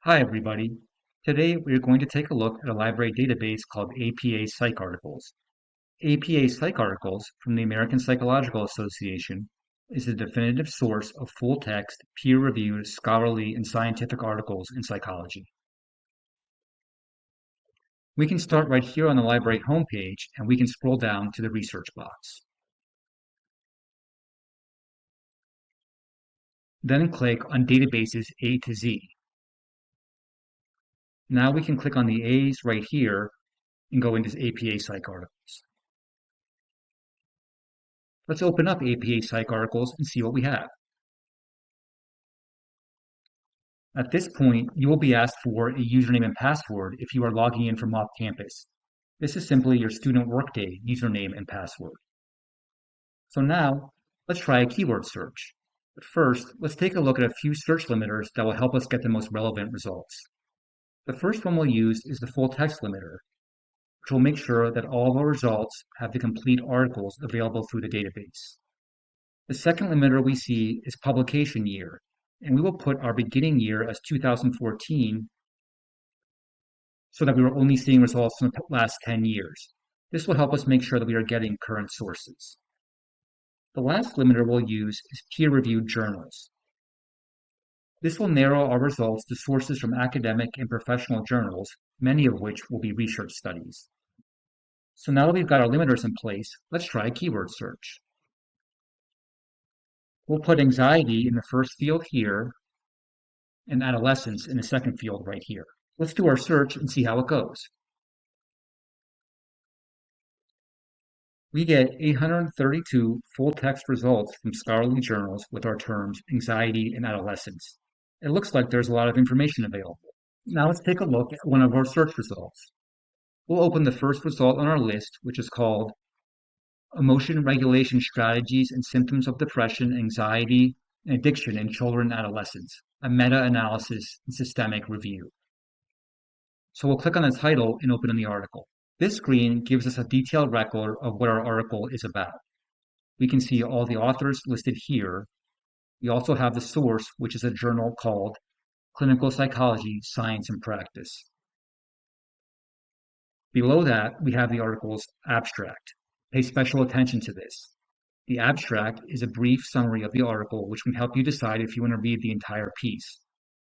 Hi, everybody. Today, we are going to take a look at a library database called APA PsycArticles. APA PsycArticles, from the American Psychological Association, is a definitive source of full-text, peer-reviewed, scholarly, and scientific articles in psychology. We can start right here on the library homepage, and we can scroll down to the research box. Then click on Databases A to Z. Now we can click on the A's right here and go into APA PsycArticles. Let's open up APA PsycArticles and see what we have. At this point, you will be asked for a username and password if you are logging in from off campus. This is simply your student workday username and password. So now, let's try a keyword search. But first, let's take a look at a few search limiters that will help us get the most relevant results. The first one we'll use is the full text limiter, which will make sure that all of our results have the complete articles available through the database. The second limiter we see is publication year, and we will put our beginning year as 2014 so that we are only seeing results from the last 10 years. This will help us make sure that we are getting current sources. The last limiter we'll use is peer-reviewed journals. This will narrow our results to sources from academic and professional journals, many of which will be research studies. So now that we've got our limiters in place, let's try a keyword search. We'll put anxiety in the first field here and adolescence in the second field right here. Let's do our search and see how it goes. We get 832 full-text results from scholarly journals with our terms anxiety and adolescence. It looks like there's a lot of information available. Now let's take a look at one of our search results. We'll open the first result on our list, which is called Emotion Regulation Strategies and Symptoms of Depression, Anxiety, and Addiction in Children and Adolescents, a meta-analysis and systemic review. So we'll click on the title and open in the article. This screen gives us a detailed record of what our article is about. We can see all the authors listed here. We also have the source, which is a journal called Clinical Psychology, Science and Practice. Below that, we have the article's abstract. Pay special attention to this. The abstract is a brief summary of the article, which can help you decide if you want to read the entire piece.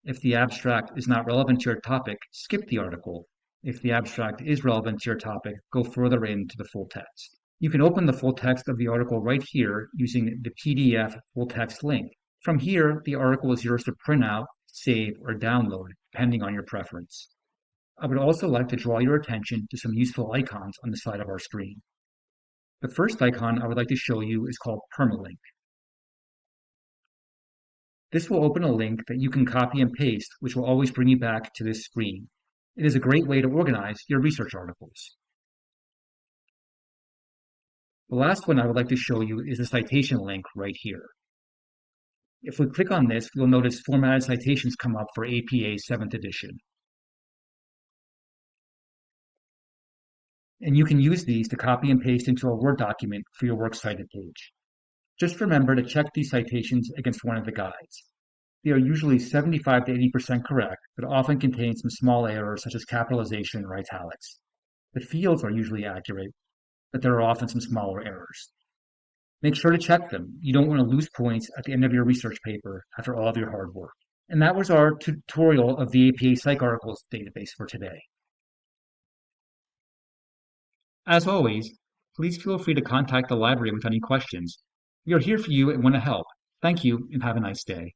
If the abstract is not relevant to your topic, skip the article. If the abstract is relevant to your topic, go further into the full text. You can open the full text of the article right here using the PDF full text link. From here, the article is yours to print out, save, or download, depending on your preference. I would also like to draw your attention to some useful icons on the side of our screen. The first icon I would like to show you is called Permalink. This will open a link that you can copy and paste, which will always bring you back to this screen. It is a great way to organize your research articles. The last one I would like to show you is the citation link right here. If we click on this, you'll notice formatted citations come up for APA 7th edition. And you can use these to copy and paste into a Word document for your Works Cited page. Just remember to check these citations against one of the guides. They are usually 75 to 80% correct, but often contain some small errors such as capitalization or italics. The fields are usually accurate, but there are often some smaller errors. Make sure to check them. You don't want to lose points at the end of your research paper after all of your hard work. And that was our tutorial of the APA PsycArticles database for today. As always, please feel free to contact the library with any questions. We are here for you and want to help. Thank you and have a nice day.